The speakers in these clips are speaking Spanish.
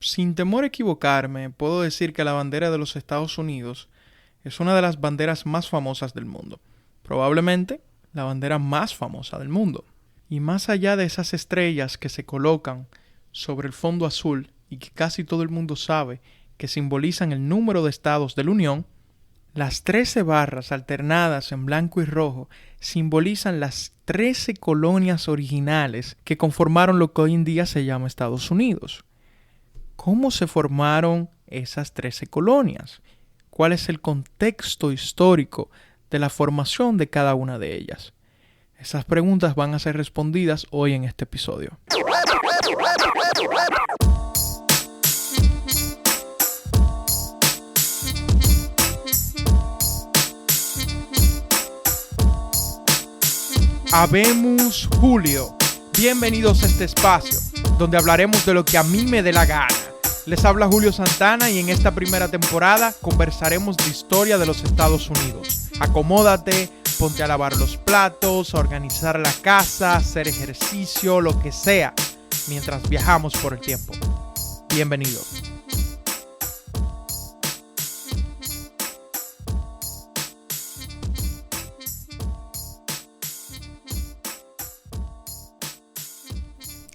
Sin temor a equivocarme, puedo decir que la bandera de los Estados Unidos es una de las banderas más famosas del mundo. Probablemente la bandera más famosa del mundo. Y más allá de esas estrellas que se colocan sobre el fondo azul y que casi todo el mundo sabe que simbolizan el número de estados de la Unión, las 13 barras alternadas en blanco y rojo simbolizan las 13 colonias originales que conformaron lo que hoy en día se llama Estados Unidos. ¿Cómo se formaron esas 13 colonias? ¿Cuál es el contexto histórico de la formación de cada una de ellas? Esas preguntas van a ser respondidas hoy en este episodio. Habemos Julio. Bienvenidos a este espacio, donde hablaremos de lo que a mí me dé la gana. Les habla Julio Santana y en esta primera temporada conversaremos de historia de los Estados Unidos. Acomódate, ponte a lavar los platos, a organizar la casa, a hacer ejercicio, lo que sea, mientras viajamos por el tiempo. Bienvenido.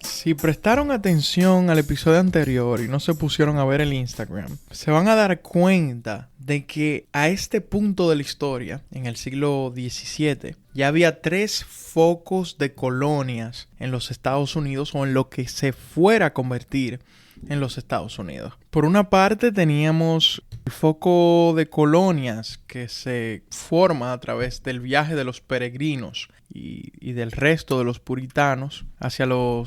Si prestaron atención al episodio anterior y no se pusieron a ver el Instagram, se van a dar cuenta de que a este punto de la historia, en el siglo XVII, ya había 3 focos de colonias en los Estados Unidos o en lo que se fuera a convertir en los Estados Unidos. Por una parte teníamos el foco de colonias que se forma a través del viaje de los peregrinos y del resto de los puritanos hacia lo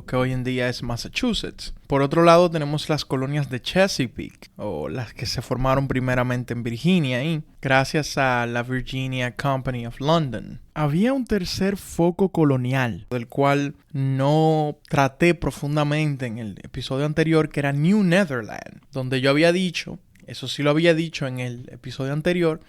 que hoy en día es Massachusetts. Por otro lado tenemos las colonias de Chesapeake, o las que se formaron primeramente en Virginia y gracias a la Virginia Company of London. Había un tercer foco colonial, del cual no traté profundamente en el episodio anterior, que era New Netherland, donde yo había dicho, eso sí lo había dicho en el episodio anterior,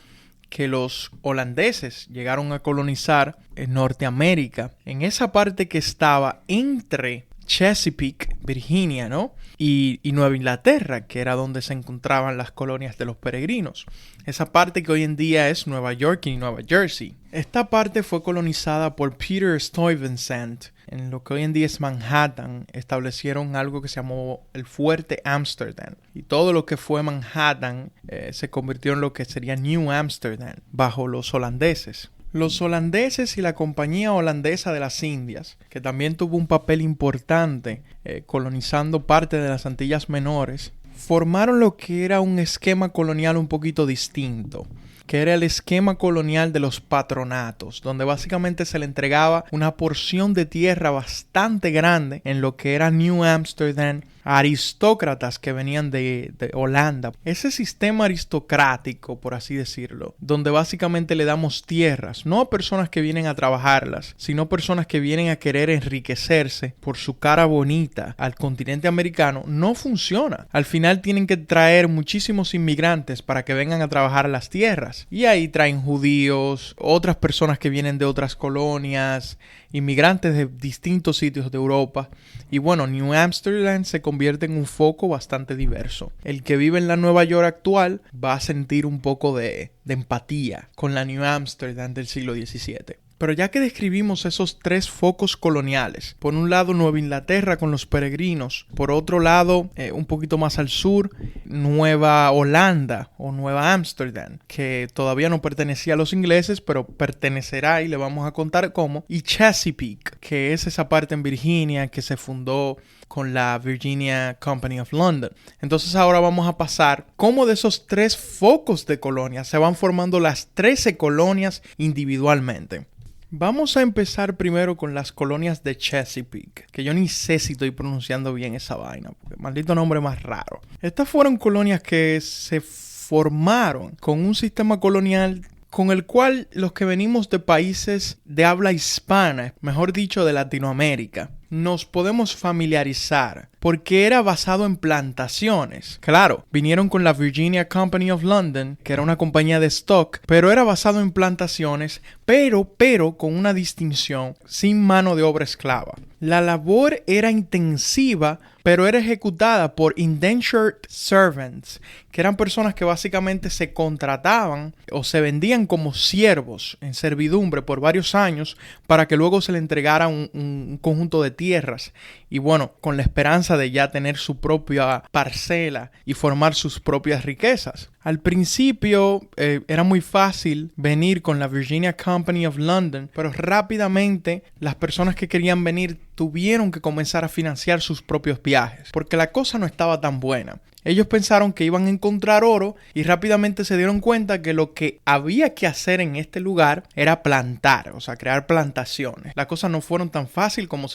que los holandeses llegaron a colonizar en Norteamérica, en esa parte que estaba entre Chesapeake, Virginia, ¿no? Y Nueva Inglaterra, que era donde se encontraban las colonias de los peregrinos. Esa parte que hoy en día es Nueva York y Nueva Jersey. Esta parte fue colonizada por Peter Stuyvesant. En lo que hoy en día es Manhattan, establecieron algo que se llamó el Fuerte Amsterdam. Y todo lo que fue Manhattan se convirtió en lo que sería New Amsterdam, bajo los holandeses. Los holandeses y la Compañía Holandesa de las Indias, que también tuvo un papel importante colonizando parte de las Antillas Menores, formaron lo que era un esquema colonial un poquito distinto, que era el esquema colonial de los patronatos, donde básicamente se le entregaba una porción de tierra bastante grande en lo que era New Amsterdam a aristócratas que venían de Holanda. Ese sistema aristocrático, por así decirlo, donde básicamente le damos tierras, no a personas que vienen a trabajarlas, sino personas que vienen a querer enriquecerse por su cara bonita al continente americano, no funciona. Al final tienen que traer muchísimos inmigrantes para que vengan a trabajar las tierras. Y ahí traen judíos, otras personas que vienen de otras colonias, inmigrantes de distintos sitios de Europa. Y bueno, New Amsterdam se convierte en un foco bastante diverso. El que vive en la Nueva York actual va a sentir un poco de empatía con la New Amsterdam del siglo XVII. Pero ya que describimos esos 3 focos coloniales, por un lado Nueva Inglaterra con los peregrinos, por otro lado, un poquito más al sur, Nueva Holanda o Nueva Amsterdam, que todavía no pertenecía a los ingleses, pero pertenecerá y le vamos a contar cómo, y Chesapeake, que es esa parte en Virginia que se fundó con la Virginia Company of London. Entonces ahora vamos a pasar cómo de esos 3 focos de colonias se van formando las 13 colonias individualmente. Vamos a empezar primero con las colonias de Chesapeake, que yo ni sé si estoy pronunciando bien esa vaina, porque maldito nombre más raro. Estas fueron colonias que se formaron con un sistema colonial con el cual los que venimos de países de habla hispana, mejor dicho de Latinoamérica, nos podemos familiarizar. porque era basado en plantaciones. Claro, vinieron con la Virginia Company of London, que era una compañía de stock, pero era basado en plantaciones, pero con una distinción, sin mano de obra esclava. La labor era intensiva, pero era ejecutada por indentured servants, que eran personas que básicamente se contrataban o se vendían como siervos en servidumbre por varios años para que luego se le entregara un conjunto de tierras. Y bueno, con la esperanza de ya tener su propia parcela y formar sus propias riquezas. Al principio era muy fácil venir con la Virginia Company of London, pero rápidamente las personas que querían venir tuvieron que comenzar a financiar sus propios viajes, porque la cosa no estaba tan buena. Ellos pensaron que iban a encontrar oro y rápidamente se dieron cuenta que lo que había que hacer en este lugar era plantar, o sea, crear plantaciones. Las cosas no fueron tan fácil como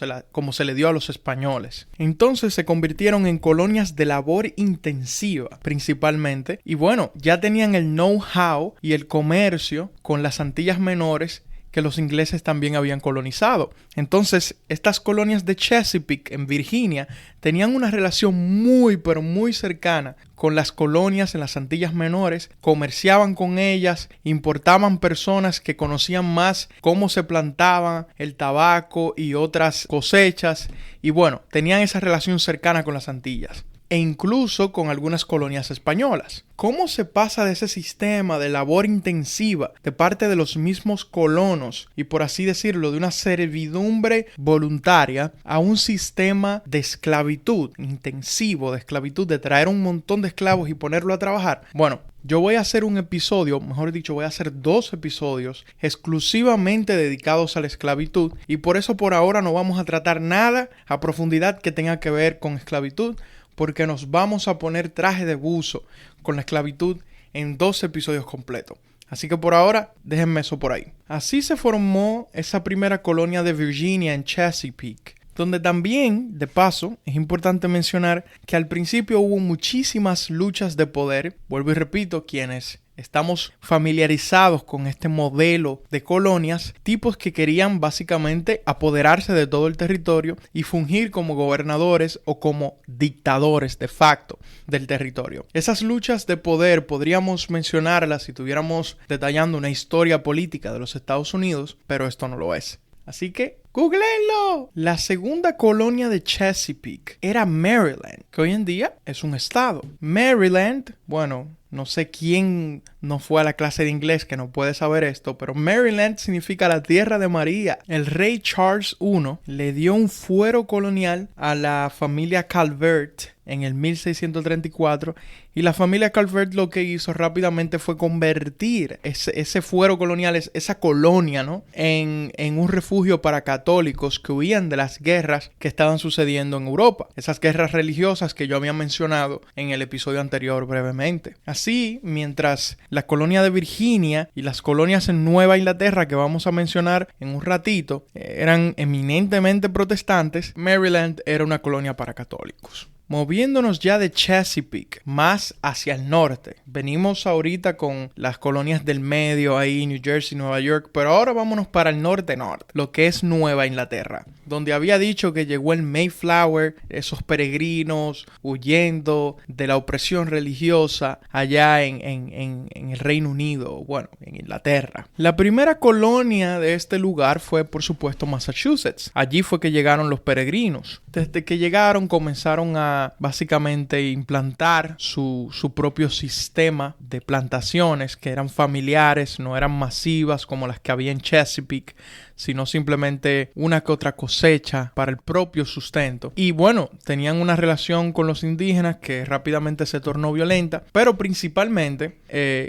se le dio a los españoles. Entonces se convirtieron en colonias de labor intensiva, principalmente. Y bueno, ya tenían el know-how y el comercio con las Antillas Menores que los ingleses también habían colonizado. Entonces, estas colonias de Chesapeake en Virginia tenían una relación muy, pero muy cercana con las colonias en las Antillas Menores, comerciaban con ellas, importaban personas que conocían más cómo se plantaba el tabaco y otras cosechas, y bueno, tenían esa relación cercana con las Antillas. E incluso con algunas colonias españolas. ¿Cómo se pasa de ese sistema de labor intensiva de parte de los mismos colonos y, por así decirlo, de una servidumbre voluntaria a un sistema de esclavitud, intensivo de esclavitud, de traer un montón de esclavos y ponerlo a trabajar? Bueno, yo voy a hacer un episodio, mejor dicho, voy a hacer 2 episodios exclusivamente dedicados a la esclavitud, y por eso por ahora no vamos a tratar nada a profundidad que tenga que ver con esclavitud, porque nos vamos a poner traje de buzo con la esclavitud en 2 episodios completos. Así que por ahora, déjenme eso por ahí. Así se formó esa primera colonia de Virginia en Chesapeake, donde también, de paso, es importante mencionar que al principio hubo muchísimas luchas de poder. Vuelvo y repito, quienes estamos familiarizados con este modelo de colonias, tipos que querían básicamente apoderarse de todo el territorio y fungir como gobernadores o como dictadores de facto del territorio. Esas luchas de poder podríamos mencionarlas si estuviéramos detallando una historia política de los Estados Unidos, pero esto no lo es. Así que, ¡googleenlo! La segunda colonia de Chesapeake era Maryland, que hoy en día es un estado. Maryland, bueno, no sé quién no fue a la clase de inglés que no puede saber esto, pero Maryland significa la tierra de María. El rey Charles I le dio un fuero colonial a la familia Calvert en el 1634, y la familia Calvert lo que hizo rápidamente fue convertir ese fuero colonial, esa colonia, ¿no?, en un refugio para católicos que huían de las guerras que estaban sucediendo en Europa, esas guerras religiosas que yo había mencionado en el episodio anterior brevemente. Así, mientras la colonia de Virginia y las colonias en Nueva Inglaterra, que vamos a mencionar en un ratito, eran eminentemente protestantes, Maryland era una colonia para católicos. Moviéndonos ya de Chesapeake más hacia el norte. Venimos ahorita con las colonias del medio ahí, New Jersey, Nueva York, pero ahora vámonos para el norte, lo que es Nueva Inglaterra, donde había dicho que llegó el Mayflower, esos peregrinos huyendo de la opresión religiosa allá en el Reino Unido, bueno, en Inglaterra. La primera colonia de este lugar fue, por supuesto, Massachusetts. Allí fue que llegaron los peregrinos. Desde que llegaron comenzaron a básicamente implantar su propio sistema de plantaciones que eran familiares, no eran masivas como las que había en Chesapeake, sino simplemente una que otra cosecha para el propio sustento. Y bueno, tenían una relación con los indígenas que rápidamente se tornó violenta, pero principalmente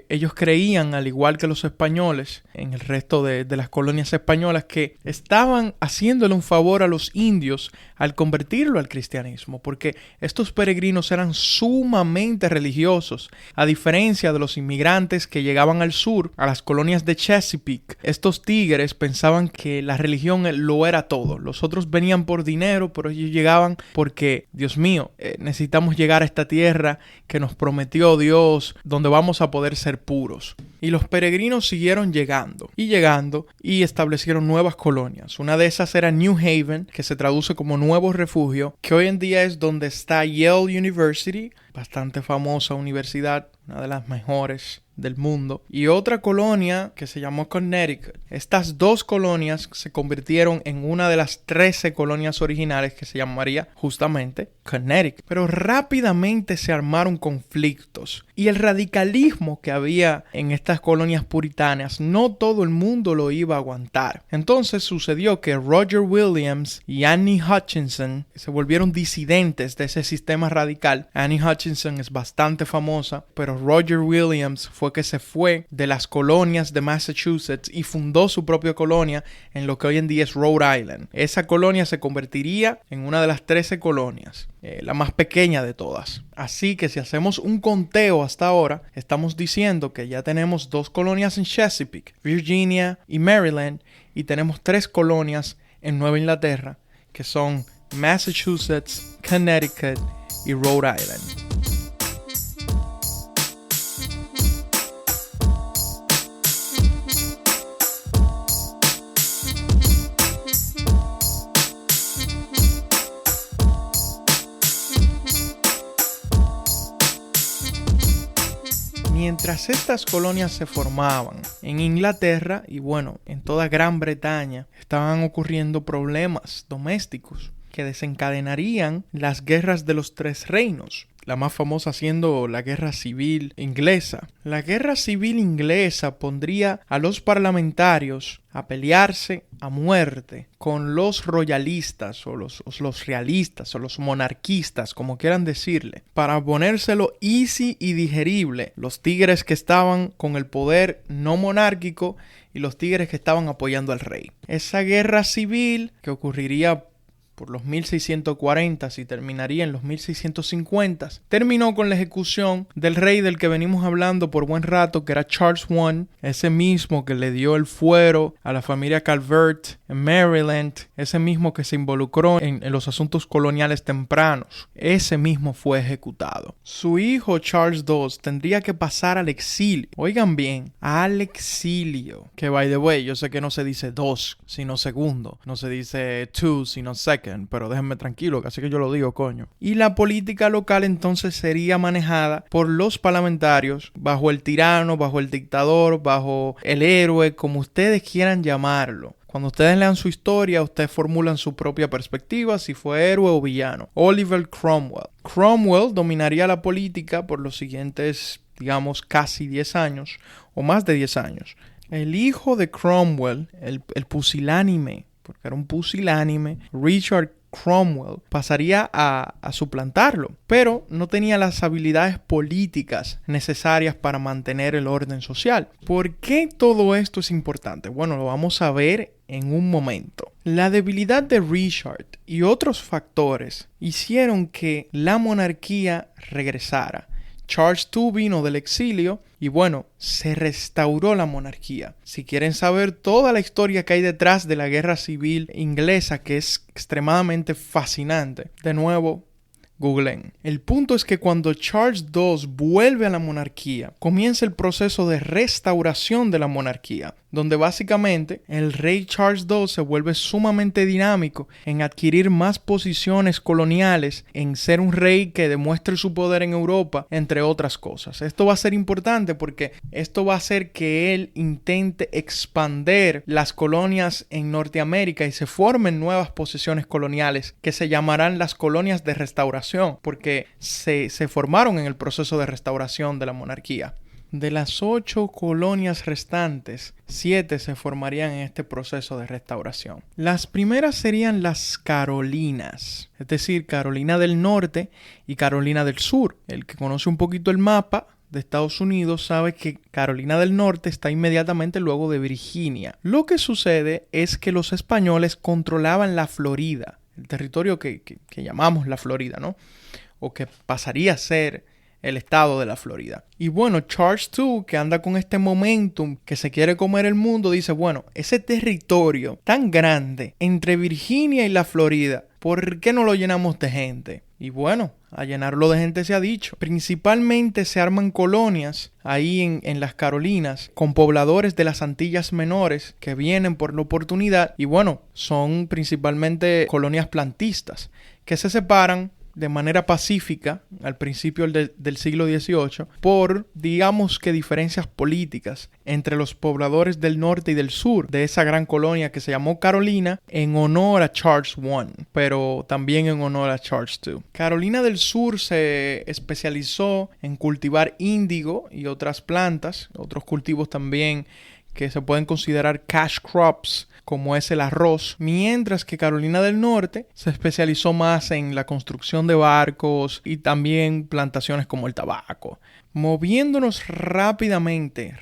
ellos creían, al igual que los españoles en el resto de las colonias españolas, que estaban haciéndole un favor a los indios al convertirlo al cristianismo, porque estos peregrinos eran sumamente religiosos, a diferencia de los inmigrantes que llegaban al sur, a las colonias de Chesapeake. Estos tigres pensaban que la religión lo era todo. Los otros venían por dinero, pero ellos llegaban porque, Dios mío, necesitamos llegar a esta tierra que nos prometió Dios, donde vamos a poder ser puros. Y los peregrinos siguieron llegando y establecieron nuevas colonias. Una de esas era New Haven, que se traduce como Nuevo Refugio, que hoy en día es donde está Yale University, bastante famosa universidad, una de las mejores del mundo, y otra colonia que se llamó Connecticut. Estas dos colonias se convirtieron en una de las 13 colonias originales que se llamaría justamente Connecticut. Pero rápidamente se armaron conflictos y el radicalismo que había en estas colonias puritanas no todo el mundo lo iba a aguantar. Entonces sucedió que Roger Williams y Annie Hutchinson se volvieron disidentes de ese sistema radical. Annie Hutchinson es bastante famosa, pero Roger Williams fue que se fue de las colonias de Massachusetts y fundó su propia colonia en lo que hoy en día es Rhode Island. Esa colonia se convertiría en una de las 13 colonias, la más pequeña de todas. Así que si hacemos un conteo hasta ahora, estamos diciendo que ya tenemos 2 colonias en Chesapeake, Virginia y Maryland, y tenemos 3 colonias en Nueva Inglaterra, que son Massachusetts, Connecticut y Rhode Island. Mientras estas colonias se formaban en Inglaterra y bueno, en toda Gran Bretaña, estaban ocurriendo problemas domésticos que desencadenarían las guerras de los 3 reinos. La más famosa siendo la Guerra Civil Inglesa. La Guerra Civil Inglesa pondría a los parlamentarios a pelearse a muerte con los royalistas o los realistas o los monarquistas, como quieran decirle, para ponérselo easy y digerible. Los tigres que estaban con el poder no monárquico y los tigres que estaban apoyando al rey. Esa guerra civil que ocurriría por los 1640 y terminaría en los 1650, terminó con la ejecución del rey del que venimos hablando por buen rato, que era Charles I, ese mismo que le dio el fuero a la familia Calvert en Maryland, ese mismo que se involucró en los asuntos coloniales tempranos. Ese mismo fue ejecutado. Su hijo Charles II tendría que pasar al exilio. Oigan bien, al exilio. Que by the way, yo sé que no se dice dos, sino segundo. No se dice two, sino second. Pero déjenme tranquilo, que así que yo lo digo, coño. Y la política local entonces sería manejada por los parlamentarios, bajo el tirano, bajo el dictador, bajo el héroe, como ustedes quieran llamarlo. Cuando ustedes lean su historia, ustedes formulan su propia perspectiva, si fue héroe o villano. Oliver Cromwell. Cromwell dominaría la política por los siguientes, digamos, casi 10 años, o más de 10 años. El hijo de Cromwell, el pusilánime, porque era un pusilánime, Richard Cromwell, pasaría a suplantarlo, pero no tenía las habilidades políticas necesarias para mantener el orden social. ¿Por qué todo esto es importante? Bueno, lo vamos a ver en un momento. La debilidad de Richard y otros factores hicieron que la monarquía regresara. Charles II vino del exilio y bueno, se restauró la monarquía. Si quieren saber toda la historia que hay detrás de la guerra civil inglesa, que es extremadamente fascinante, de nuevo, googleen. El punto es que cuando Charles II vuelve a la monarquía, comienza el proceso de restauración de la monarquía, donde básicamente el rey Charles II se vuelve sumamente dinámico en adquirir más posiciones coloniales, en ser un rey que demuestre su poder en Europa, entre otras cosas. Esto va a ser importante porque esto va a hacer que él intente expandir las colonias en Norteamérica y se formen nuevas posesiones coloniales que se llamarán las colonias de restauración, porque se formaron en el proceso de restauración de la monarquía. De las 8 colonias restantes, 7 se formarían en este proceso de restauración. Las primeras serían las Carolinas, es decir, Carolina del Norte y Carolina del Sur. El que conoce un poquito el mapa de Estados Unidos sabe que Carolina del Norte está inmediatamente luego de Virginia. Lo que sucede es que los españoles controlaban la Florida, el territorio que llamamos la Florida, ¿no? O que pasaría a ser el estado de la Florida. Y bueno, Charles II, que anda con este momentum, que se quiere comer el mundo, dice, bueno, ese territorio tan grande entre Virginia y la Florida, ¿por qué no lo llenamos de gente? Y bueno, a llenarlo de gente se ha dicho. Principalmente se arman colonias ahí en las Carolinas con pobladores de las Antillas Menores que vienen por la oportunidad. Y bueno, son principalmente colonias plantistas que se separan de manera pacífica al principio del siglo XVIII por, digamos que, diferencias políticas entre los pobladores del norte y del sur de esa gran colonia que se llamó Carolina en honor a Charles I, pero también en honor a Charles II. Carolina del Sur se especializó en cultivar índigo y otras plantas, otros cultivos también que se pueden considerar cash crops, como es el arroz, mientras que Carolina del Norte se especializó más en la construcción de barcos y también plantaciones como el tabaco. Moviéndonos rápidamente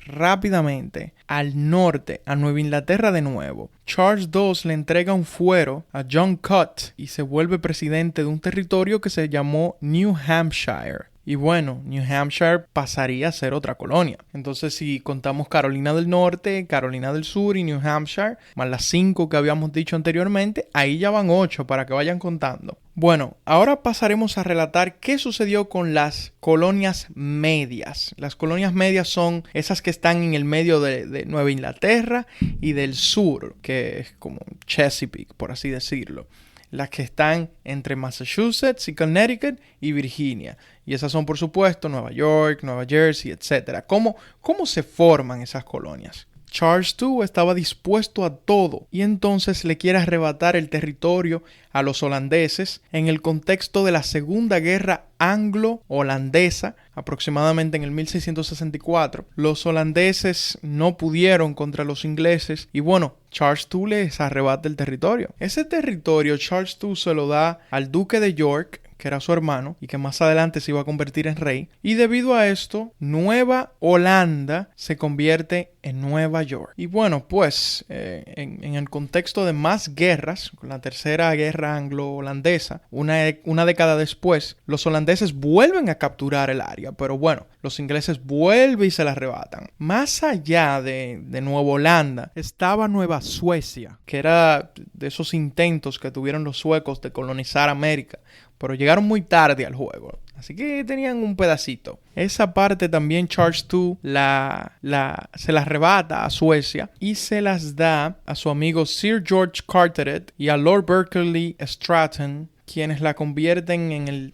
al norte, a Nueva Inglaterra de nuevo, Charles II le entrega un fuero a John Cut y se vuelve presidente de un territorio que se llamó New Hampshire. Y bueno, New Hampshire pasaría a ser otra colonia. Entonces, si contamos Carolina del Norte, Carolina del Sur y New Hampshire, más las 5 que habíamos dicho anteriormente, ahí ya van 8 para que vayan contando. Bueno, ahora pasaremos a relatar qué sucedió con las colonias medias. Las colonias medias son esas que están en el medio de Nueva Inglaterra y del sur, que es como Chesapeake, por así decirlo. Las que están entre Massachusetts y Connecticut y Virginia. Y esas son, por supuesto, Nueva York, Nueva Jersey, etc. ¿Cómo se forman esas colonias? Charles II estaba dispuesto a todo y entonces le quiere arrebatar el territorio a los holandeses en el contexto de la Segunda Guerra Anglo-Holandesa, aproximadamente en el 1664. Los holandeses no pudieron contra los ingleses y bueno, Charles II les arrebata el territorio. Ese territorio Charles II se lo da al duque de York, que era su hermano y que más adelante se iba a convertir en rey. Y debido a esto, Nueva Holanda se convierte en Nueva York. Y bueno, pues en el contexto de más guerras, con la Tercera Guerra Anglo-Holandesa, una década después, los holandeses vuelven a capturar el área, pero bueno, los ingleses vuelven y se la arrebatan. Más allá de Nueva Holanda estaba Nueva Suecia, que era de esos intentos que tuvieron los suecos de colonizar América, pero llegaron muy tarde al juego, así que tenían un pedacito. Esa parte también Charles II se la arrebata a Suecia y se las da a su amigo Sir George Carteret y a Lord Berkeley Stratton, quienes la convierten en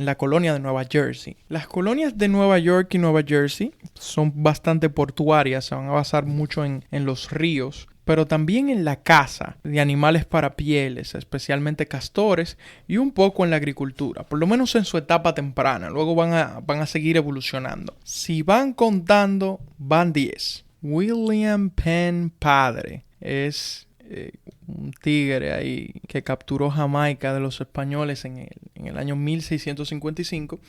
la colonia de Nueva Jersey. Las colonias de Nueva York y Nueva Jersey son bastante portuarias, se van a basar mucho en los ríos, pero también en la caza de animales para pieles, especialmente castores, y un poco en la agricultura, por lo menos en su etapa temprana. Luego van a seguir evolucionando. Si van contando, van 10. William Penn padre es un tigre ahí que capturó Jamaica de los españoles en el año 1655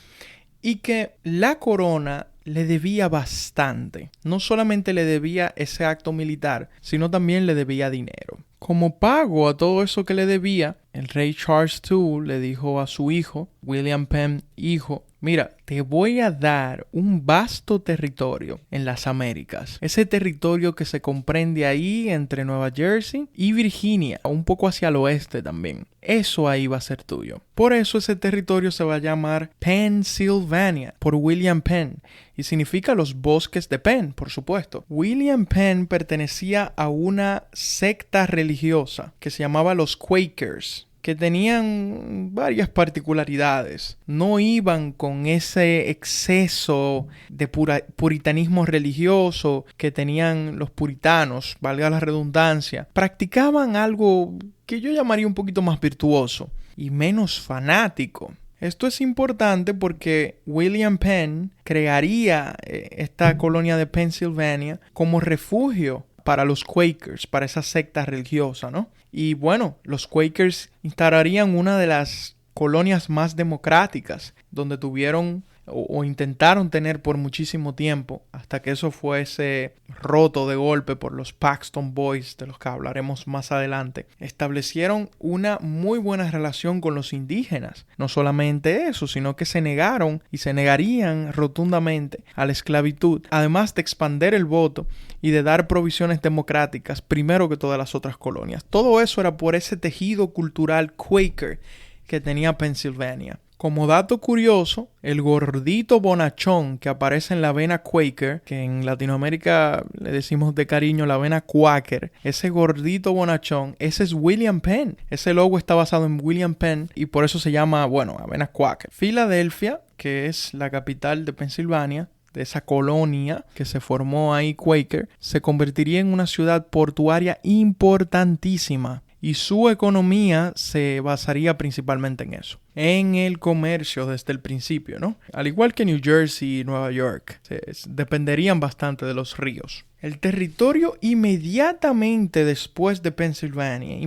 y que la corona le debía bastante. No solamente le debía ese acto militar, sino también le debía dinero. Como pago a todo eso que le debía, el rey Charles II le dijo a su hijo, William Penn, hijo, mira, te voy a dar un vasto territorio en las Américas. Ese territorio que se comprende ahí entre Nueva Jersey y Virginia, un poco hacia el oeste también. Eso ahí va a ser tuyo. Por eso ese territorio se va a llamar Pennsylvania, por William Penn. Y significa los bosques de Penn, por supuesto. William Penn pertenecía a una secta religiosa que se llamaba los Quakers, que tenían varias particularidades. No iban con ese exceso de puritanismo religioso que tenían los puritanos, valga la redundancia. Practicaban algo que yo llamaría un poquito más virtuoso y menos fanático. Esto es importante porque William Penn crearía esta colonia de Pennsylvania como refugio para los Quakers, para esa secta religiosa, ¿no? Y bueno, los Quakers instalarían una de las colonias más democráticas, donde tuvieron o intentaron tener por muchísimo tiempo, hasta que eso fuese roto de golpe por los Paxton Boys, de los que hablaremos más adelante. Establecieron una muy buena relación con los indígenas. No solamente eso, sino que se negaron y se negarían rotundamente a la esclavitud, además de expander el voto y de dar provisiones democráticas primero que todas las otras colonias. Todo eso era por ese tejido cultural Quaker que tenía Pensilvania. Como dato curioso, el gordito bonachón que aparece en la avena Quaker, que en Latinoamérica le decimos de cariño la avena Quaker, ese gordito bonachón, ese es William Penn. Ese logo está basado en William Penn y por eso se llama, avena Quaker. Filadelfia, que es la capital de Pensilvania, de esa colonia que se formó ahí Quaker, se convertiría en una ciudad portuaria importantísima. Y su economía se basaría principalmente en eso, en el comercio desde el principio, ¿no? Al igual que New Jersey y Nueva York, dependerían bastante de los ríos. El territorio inmediatamente después de Pensilvania,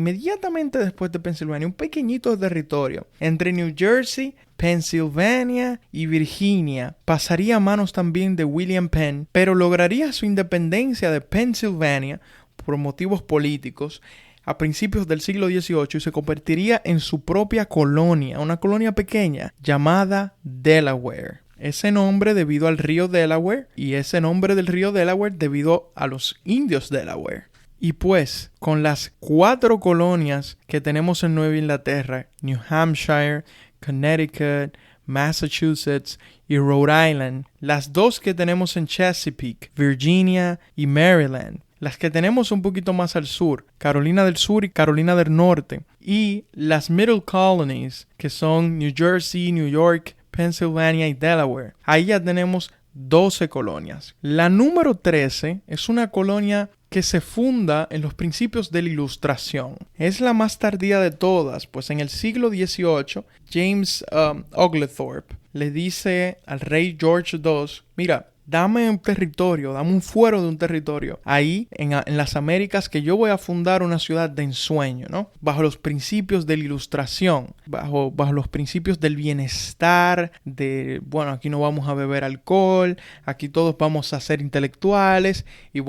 un pequeñito territorio entre New Jersey, Pensilvania y Virginia, pasaría a manos también de William Penn, pero lograría su independencia de Pensilvania por motivos políticos a principios del siglo XVIII y se convertiría en su propia colonia, una colonia pequeña llamada Delaware. Ese nombre debido al río Delaware y ese nombre del río Delaware debido a los indios Delaware. Y pues, con las 4 colonias que tenemos en Nueva Inglaterra, New Hampshire, Connecticut, Massachusetts y Rhode Island, las 2 que tenemos en Chesapeake, Virginia y Maryland, las que tenemos un poquito más al sur, Carolina del Sur y Carolina del Norte, y las Middle Colonies, que son New Jersey, New York, Pennsylvania y Delaware. Ahí ya tenemos 12 colonias. La número 13 es una colonia que se funda en los principios de la Ilustración. Es la más tardía de todas, pues en el siglo XVIII, James Oglethorpe le dice al rey George II, mira, dame un territorio, dame un fuero de un territorio ahí en las Américas que yo voy a fundar una ciudad de ensueño, ¿no? Bajo los principios de la Ilustración, bajo los principios del bienestar, aquí no vamos a beber alcohol, aquí todos vamos a ser intelectuales y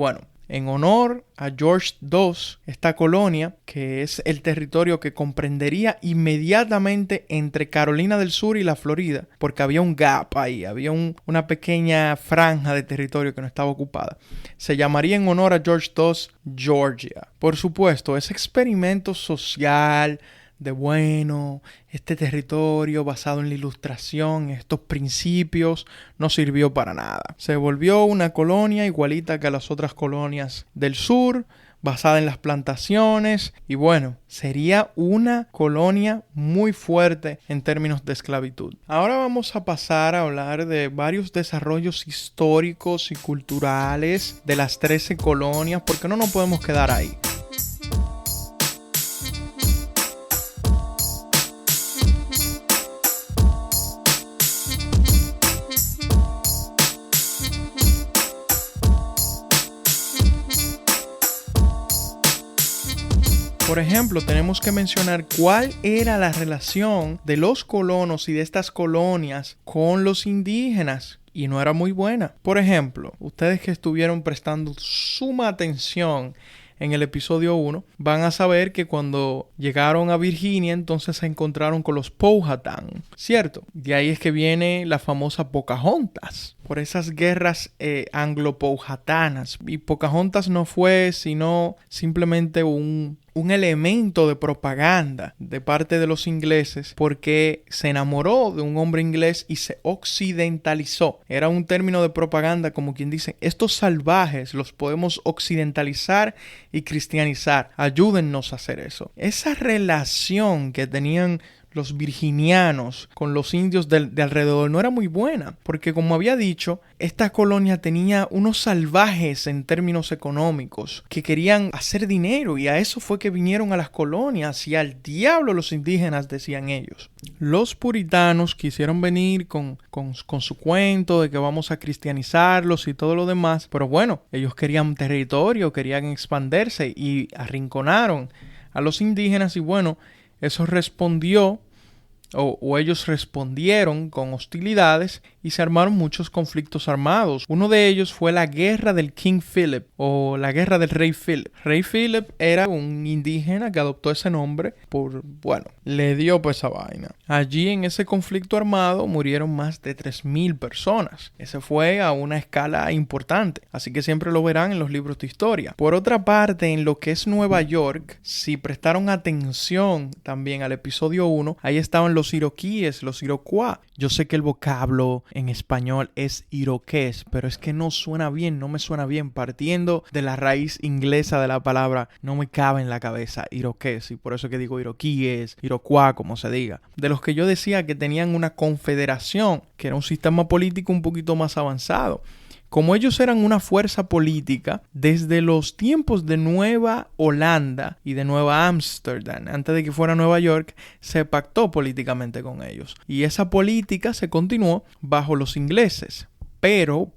en honor a George II, esta colonia, que es el territorio que comprendería inmediatamente entre Carolina del Sur y la Florida, porque había un gap ahí, había una pequeña franja de territorio que no estaba ocupada. Se llamaría en honor a George II Georgia. Por supuesto, ese experimento social este territorio basado en la Ilustración, estos principios, no sirvió para nada. Se volvió una colonia igualita que a las otras colonias del sur, basada en las plantaciones, y sería una colonia muy fuerte en términos de esclavitud. Ahora vamos a pasar a hablar de varios desarrollos históricos y culturales de las 13 colonias, porque no nos podemos quedar ahí. Por ejemplo, tenemos que mencionar cuál era la relación de los colonos y de estas colonias con los indígenas. Y no era muy buena. Por ejemplo, ustedes que estuvieron prestando suma atención en el episodio 1, van a saber que cuando llegaron a Virginia, entonces se encontraron con los Powhatan, ¿cierto? De ahí es que viene la famosa Pocahontas, por esas guerras anglo-powhatanas. Y Pocahontas no fue sino simplemente un elemento de propaganda de parte de los ingleses, porque se enamoró de un hombre inglés y se occidentalizó. Era un término de propaganda, como quien dice, estos salvajes los podemos occidentalizar y cristianizar. Ayúdennos a hacer eso. Esa relación que tenían los virginianos con los indios de alrededor no era muy buena, porque como había dicho, esta colonia tenía unos salvajes en términos económicos que querían hacer dinero, y a eso fue que vinieron a las colonias, y al diablo los indígenas, decían ellos. Los puritanos quisieron venir con su cuento de que vamos a cristianizarlos y todo lo demás, pero ellos querían territorio, querían expandirse y arrinconaron a los indígenas, y eso respondió o ellos respondieron con hostilidades y se armaron muchos conflictos armados. Uno de ellos fue la guerra del King Philip o la guerra del Rey Philip. Rey Philip era un indígena que adoptó ese nombre le dio pues esa vaina. Allí en ese conflicto armado murieron más de 3,000 personas. Ese fue a una escala importante, así que siempre lo verán en los libros de historia. Por otra parte, en lo que es Nueva York, si prestaron atención también al episodio 1, ahí estaban los iroquíes, los iroquois. Yo sé que el vocablo en español es iroqués, pero es que no me suena bien. Partiendo de la raíz inglesa de la palabra, no me cabe en la cabeza iroqués, y por eso que digo iroquíes, iroquois, como se diga. De los que yo decía que tenían una confederación, que era un sistema político un poquito más avanzado. Como ellos eran una fuerza política desde los tiempos de Nueva Holanda y de Nueva Ámsterdam, antes de que fuera Nueva York, se pactó políticamente con ellos. Y esa política se continuó bajo los ingleses. Pero,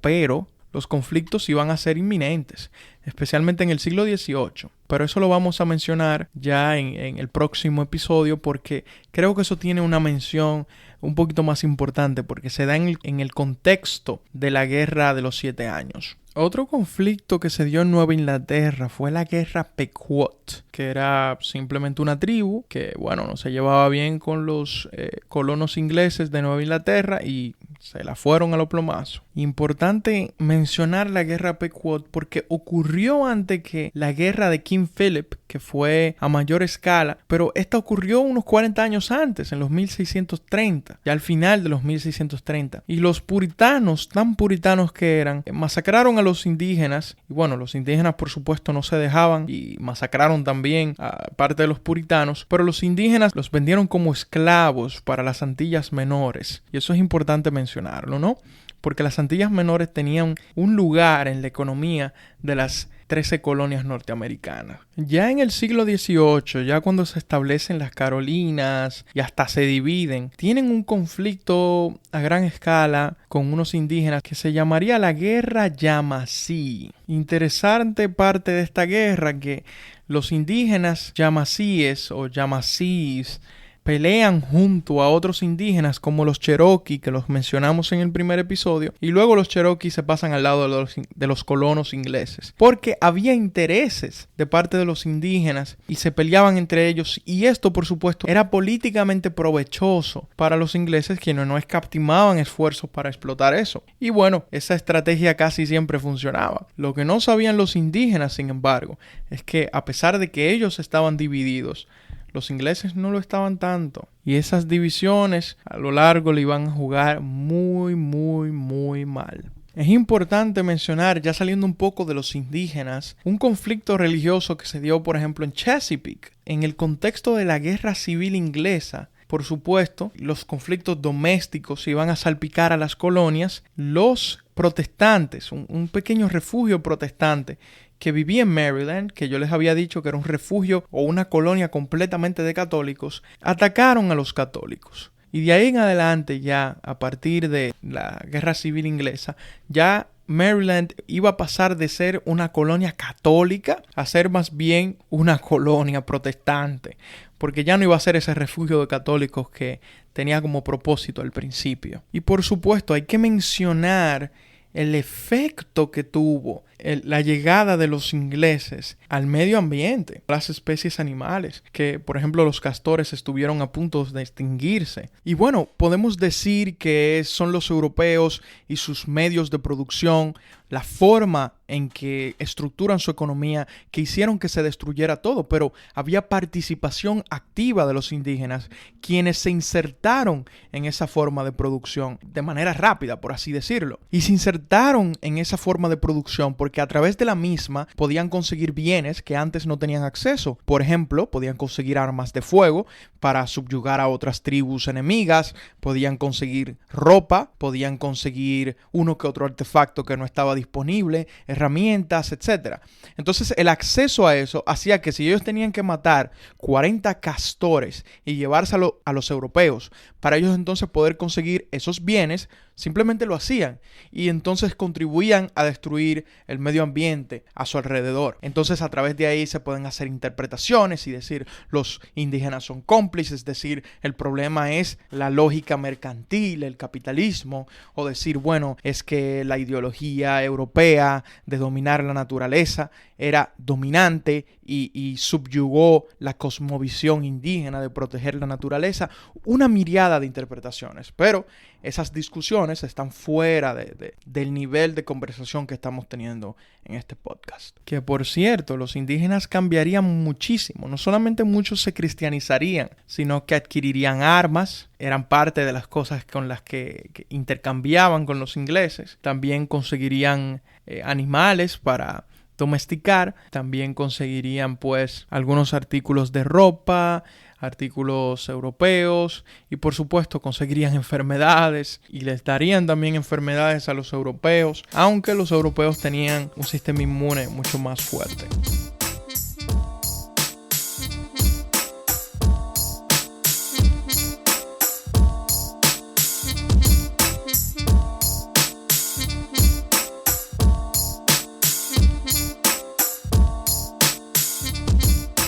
los conflictos iban a ser inminentes, especialmente en el siglo XVIII. Pero eso lo vamos a mencionar ya en el próximo episodio, porque creo que eso tiene una mención un poquito más importante, porque se da en el contexto de la Guerra de los 7 años. Otro conflicto que se dio en Nueva Inglaterra fue la guerra Pequot, que era simplemente una tribu que, no se llevaba bien con los colonos ingleses de Nueva Inglaterra y se la fueron a lo plomazo. Importante mencionar la guerra Pequot porque ocurrió antes que la guerra de King Philip, que fue a mayor escala, pero esta ocurrió unos 40 años antes, en los 1630, ya al final de los 1630. Y los puritanos, tan puritanos que eran, masacraron a los indígenas. Y los indígenas por supuesto no se dejaban y masacraron también a parte de los puritanos, pero los indígenas los vendieron como esclavos para las Antillas Menores. Y eso es importante mencionarlo, ¿no? Porque las Antillas Menores tenían un lugar en la economía de las 13 colonias norteamericanas. Ya en el siglo XVIII, ya cuando se establecen las Carolinas y hasta se dividen, tienen un conflicto a gran escala con unos indígenas que se llamaría la Guerra Yamasee. Interesante parte de esta guerra que los indígenas yamasíes o yamasees pelean junto a otros indígenas como los Cherokee, que los mencionamos en el primer episodio, y luego los Cherokee se pasan al lado de los colonos ingleses, porque había intereses de parte de los indígenas y se peleaban entre ellos, y esto por supuesto era políticamente provechoso para los ingleses, quienes no escatimaban esfuerzos para explotar eso. Y esa estrategia casi siempre funcionaba. Lo que no sabían los indígenas, sin embargo, es que a pesar de que ellos estaban divididos, los ingleses no lo estaban tanto. Y esas divisiones a lo largo le iban a jugar muy, muy, muy mal. Es importante mencionar, ya saliendo un poco de los indígenas, un conflicto religioso que se dio, por ejemplo, en Chesapeake. En el contexto de la Guerra Civil Inglesa, por supuesto, los conflictos domésticos iban a salpicar a las colonias. Los protestantes, un pequeño refugio protestante que vivía en Maryland, que yo les había dicho que era un refugio o una colonia completamente de católicos, atacaron a los católicos. Y de ahí en adelante, ya a partir de la Guerra Civil Inglesa, ya Maryland iba a pasar de ser una colonia católica a ser más bien una colonia protestante, porque ya no iba a ser ese refugio de católicos que tenía como propósito al principio. Y por supuesto hay que mencionar el efecto que tuvo la llegada de los ingleses al medio ambiente, las especies animales, que por ejemplo los castores estuvieron a punto de extinguirse. Y podemos decir que son los europeos y sus medios de producción, la forma en que estructuran su economía, que hicieron que se destruyera todo, pero había participación activa de los indígenas, quienes se insertaron en esa forma de producción de manera rápida, por así decirlo. Y se insertaron en esa forma de producción porque a través de la misma podían conseguir bienes que antes no tenían acceso. Por ejemplo, podían conseguir armas de fuego para subyugar a otras tribus enemigas, podían conseguir ropa, podían conseguir uno que otro artefacto que no estaba disponible, herramientas, etc. Entonces el acceso a eso hacía que si ellos tenían que matar 40 castores y llevárselo a los europeos, para ellos entonces poder conseguir esos bienes, simplemente lo hacían y entonces contribuían a destruir el medio ambiente a su alrededor. Entonces a través de ahí se pueden hacer interpretaciones y decir los indígenas son cómplices, es decir, el problema es la lógica mercantil, el capitalismo, o decir, bueno, es que la ideología europea de dominar la naturaleza era dominante y subyugó la cosmovisión indígena de proteger la naturaleza. Una miriada de interpretaciones, pero esas discusiones están fuera del nivel de conversación que estamos teniendo en este podcast. Que por cierto, los indígenas cambiarían muchísimo. No solamente muchos se cristianizarían, sino que adquirirían armas. Eran parte de las cosas con las que intercambiaban con los ingleses. También conseguirían animales para domesticar. También conseguirían pues algunos artículos de ropa, artículos europeos y por supuesto conseguirían enfermedades y les darían también enfermedades a los europeos, aunque los europeos tenían un sistema inmune mucho más fuerte.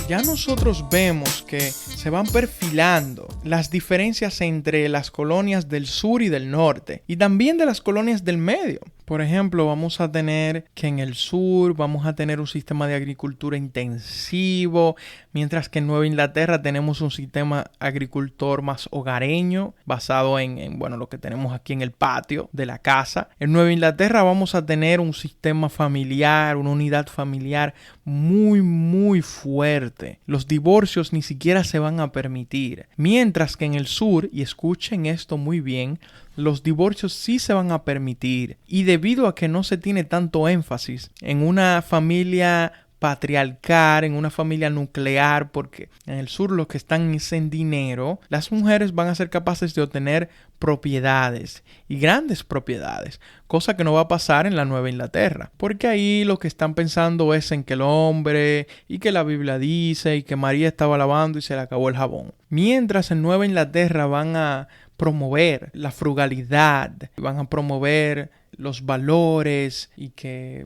Ya nosotros vemos que se van perfilando las diferencias entre las colonias del sur y del norte y también de las colonias del medio. Por ejemplo, vamos a tener que en el sur vamos a tener un sistema de agricultura intensivo, mientras que en Nueva Inglaterra tenemos un sistema agricultor más hogareño, basado en lo que tenemos aquí en el patio de la casa. En Nueva Inglaterra vamos a tener un sistema familiar, una unidad familiar muy, muy fuerte. Los divorcios ni siquiera se van a permitir. Mientras que en el sur, y escuchen esto muy bien, los divorcios sí se van a permitir. Y debido a que no se tiene tanto énfasis en una familia patriarcal, en una familia nuclear, porque en el sur los que están es en dinero, las mujeres van a ser capaces de obtener propiedades y grandes propiedades, cosa que no va a pasar en la Nueva Inglaterra, porque ahí lo que están pensando es en que el hombre y que la Biblia dice y que María estaba lavando y se le acabó el jabón. Mientras en Nueva Inglaterra van a promover la frugalidad, van a promover los valores y que,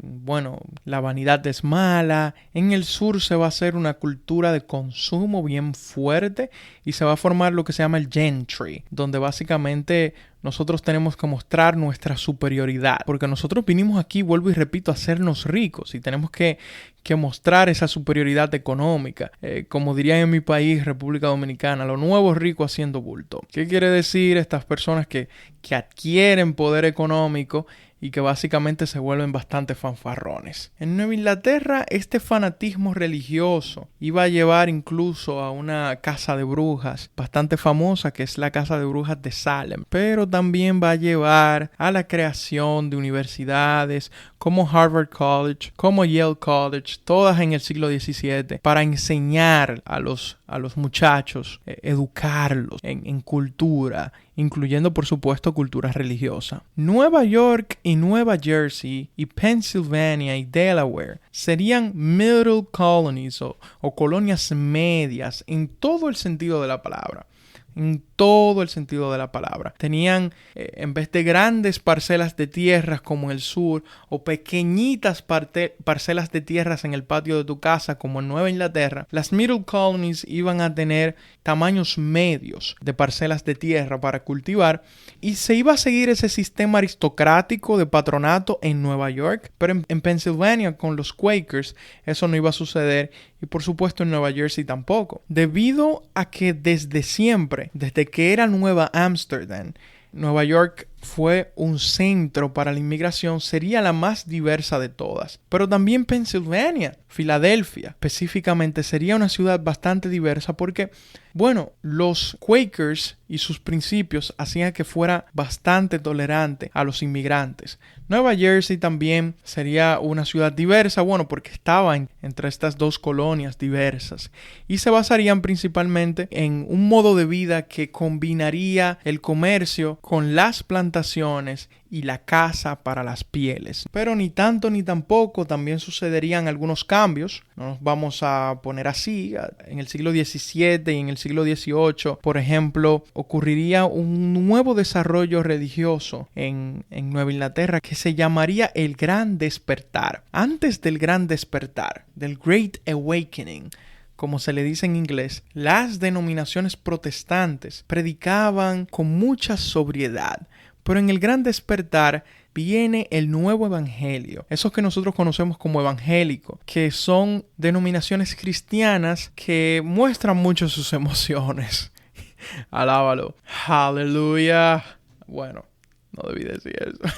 la vanidad es mala. En el sur se va a hacer una cultura de consumo bien fuerte y se va a formar lo que se llama el gentry, donde básicamente nosotros tenemos que mostrar nuestra superioridad, porque nosotros vinimos aquí, vuelvo y repito, a hacernos ricos y tenemos que mostrar esa superioridad económica. Como dirían en mi país, República Dominicana, lo nuevo rico haciendo bulto. ¿Qué quiere decir estas personas que adquieren poder económico y que básicamente se vuelven bastante fanfarrones? En Nueva Inglaterra, este fanatismo religioso iba a llevar incluso a una casa de brujas bastante famosa, que es la casa de brujas de Salem, pero también va a llevar a la creación de universidades como Harvard College, como Yale College, todas en el siglo XVII, para enseñar a los muchachos, educarlos en cultura, incluyendo por supuesto cultura religiosa. Nueva York y Nueva Jersey y Pennsylvania y Delaware serían middle colonies o colonias medias en todo el sentido de la palabra. En todo el sentido de la palabra. Tenían, en vez de grandes parcelas de tierras como en el sur, o pequeñitas parcelas de tierras en el patio de tu casa como en Nueva Inglaterra, las middle colonies iban a tener tamaños medios de parcelas de tierra para cultivar, y se iba a seguir ese sistema aristocrático de patronato en Nueva York, pero en Pennsylvania con los Quakers eso no iba a suceder, y por supuesto en Nueva Jersey tampoco, debido a que desde siempre, desde que era Nueva Ámsterdam, Nueva York fue un centro para la inmigración, sería la más diversa de todas. Pero también Pennsylvania, Filadelfia, específicamente, sería una ciudad bastante diversa porque, los Quakers y sus principios hacían que fuera bastante tolerante a los inmigrantes. Nueva Jersey también sería una ciudad diversa, porque estaba entre estas dos colonias diversas y se basarían principalmente en un modo de vida que combinaría el comercio con las plantaciones y la caza para las pieles. Pero ni tanto ni tampoco, también sucederían algunos cambios. No nos vamos a poner así. En el siglo XVII y en el siglo XVIII, por ejemplo, ocurriría un nuevo desarrollo religioso en Nueva Inglaterra que se llamaría el Gran Despertar. Antes del Gran Despertar, del Great Awakening, como se le dice en inglés, las denominaciones protestantes predicaban con mucha sobriedad. Pero en el Gran Despertar viene el nuevo evangelio, esos que nosotros conocemos como evangélicos, que son denominaciones cristianas que muestran mucho sus emociones. Alábalo. Aleluya. Bueno, no debí decir eso.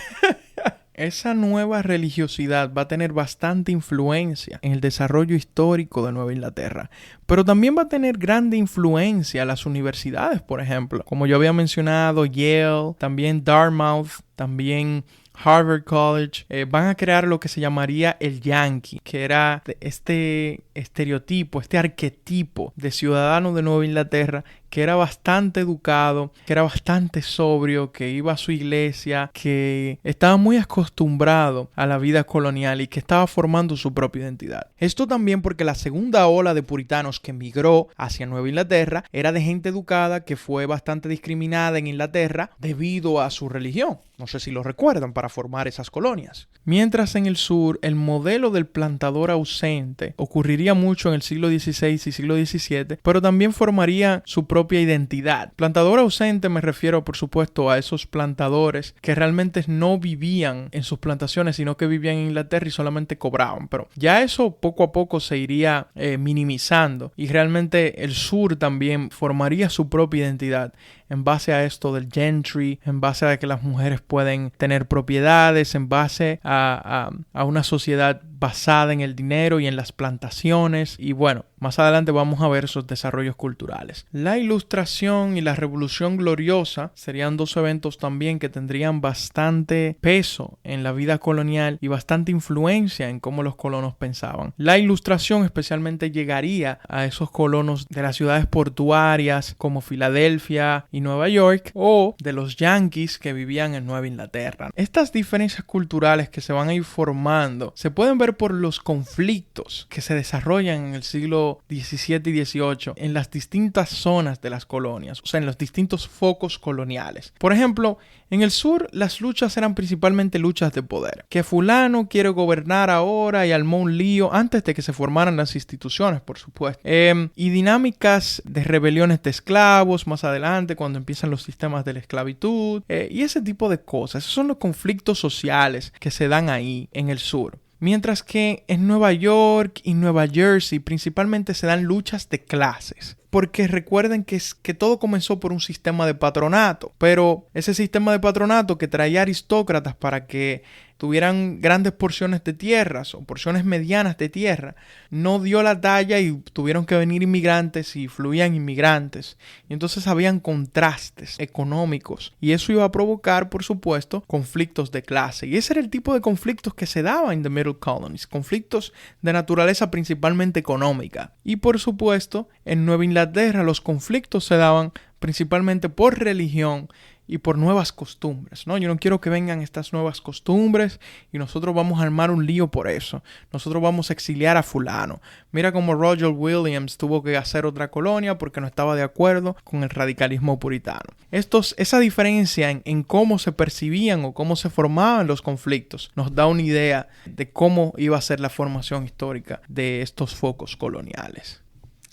Esa nueva religiosidad va a tener bastante influencia en el desarrollo histórico de Nueva Inglaterra, pero también va a tener grande influencia en las universidades, por ejemplo. Como yo había mencionado, Yale, también Dartmouth, también Harvard College, van a crear lo que se llamaría el Yankee, que era este estereotipo, este arquetipo de ciudadano de Nueva Inglaterra que era bastante educado, que era bastante sobrio, que iba a su iglesia, que estaba muy acostumbrado a la vida colonial y que estaba formando su propia identidad. Esto también porque la segunda ola de puritanos que migró hacia Nueva Inglaterra era de gente educada que fue bastante discriminada en Inglaterra debido a su religión. No sé si lo recuerdan, para formar esas colonias. Mientras en el sur, el modelo del plantador ausente ocurriría mucho en el siglo XVI y siglo XVII, pero también formaría su propia identidad. Plantador ausente me refiero, por supuesto, a esos plantadores que realmente no vivían en sus plantaciones, sino que vivían en Inglaterra y solamente cobraban. Pero ya eso poco a poco se iría minimizando y realmente el sur también formaría su propia identidad en base a esto del gentry, en base a que las mujeres pueden tener propiedades, en base a una sociedad basada en el dinero y en las plantaciones. Y bueno, más adelante vamos a ver esos desarrollos culturales. La Ilustración y la Revolución Gloriosa serían dos eventos también que tendrían bastante peso en la vida colonial y bastante influencia en cómo los colonos pensaban. La Ilustración especialmente llegaría a esos colonos de las ciudades portuarias como Filadelfia y Nueva York, o de los yanquis que vivían en Nueva Inglaterra. Estas diferencias culturales que se van a ir formando se pueden ver por los conflictos que se desarrollan en el siglo XVII y XVIII en las distintas zonas de las colonias, o sea, en los distintos focos coloniales. Por ejemplo, en el sur las luchas eran principalmente luchas de poder. Que fulano quiere gobernar ahora y armó un lío antes de que se formaran las instituciones, por supuesto. Y dinámicas de rebeliones de esclavos más adelante, cuando empiezan los sistemas de la esclavitud, y ese tipo de cosas. Esos son los conflictos sociales que se dan ahí en el sur. Mientras que en Nueva York y Nueva Jersey principalmente se dan luchas de clases. Porque recuerden que todo comenzó por un sistema de patronato. Pero ese sistema de patronato que traía aristócratas para que tuvieran grandes porciones de tierras o porciones medianas de tierra, no dio la talla y tuvieron que venir inmigrantes y fluían inmigrantes. Y entonces habían contrastes económicos. Y eso iba a provocar, por supuesto, conflictos de clase. Y ese era el tipo de conflictos que se daban en the Middle Colonies. Conflictos de naturaleza principalmente económica. Y por supuesto, en Nueva Inglaterra los conflictos se daban principalmente por religión y por nuevas costumbres, ¿no? Yo no quiero que vengan estas nuevas costumbres y nosotros vamos a armar un lío por eso. Nosotros vamos a exiliar a fulano. Mira cómo Roger Williams tuvo que hacer otra colonia porque no estaba de acuerdo con el radicalismo puritano. Esa diferencia en cómo se percibían o cómo se formaban los conflictos nos da una idea de cómo iba a ser la formación histórica de estos focos coloniales.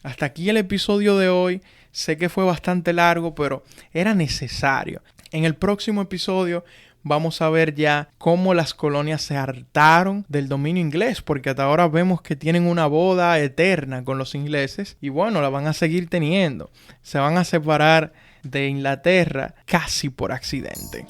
Hasta aquí el episodio de hoy. Sé que fue bastante largo, pero era necesario. En el próximo episodio vamos a ver ya cómo las colonias se hartaron del dominio inglés, porque hasta ahora vemos que tienen una boda eterna con los ingleses y bueno, la van a seguir teniendo. Se van a separar de Inglaterra casi por accidente.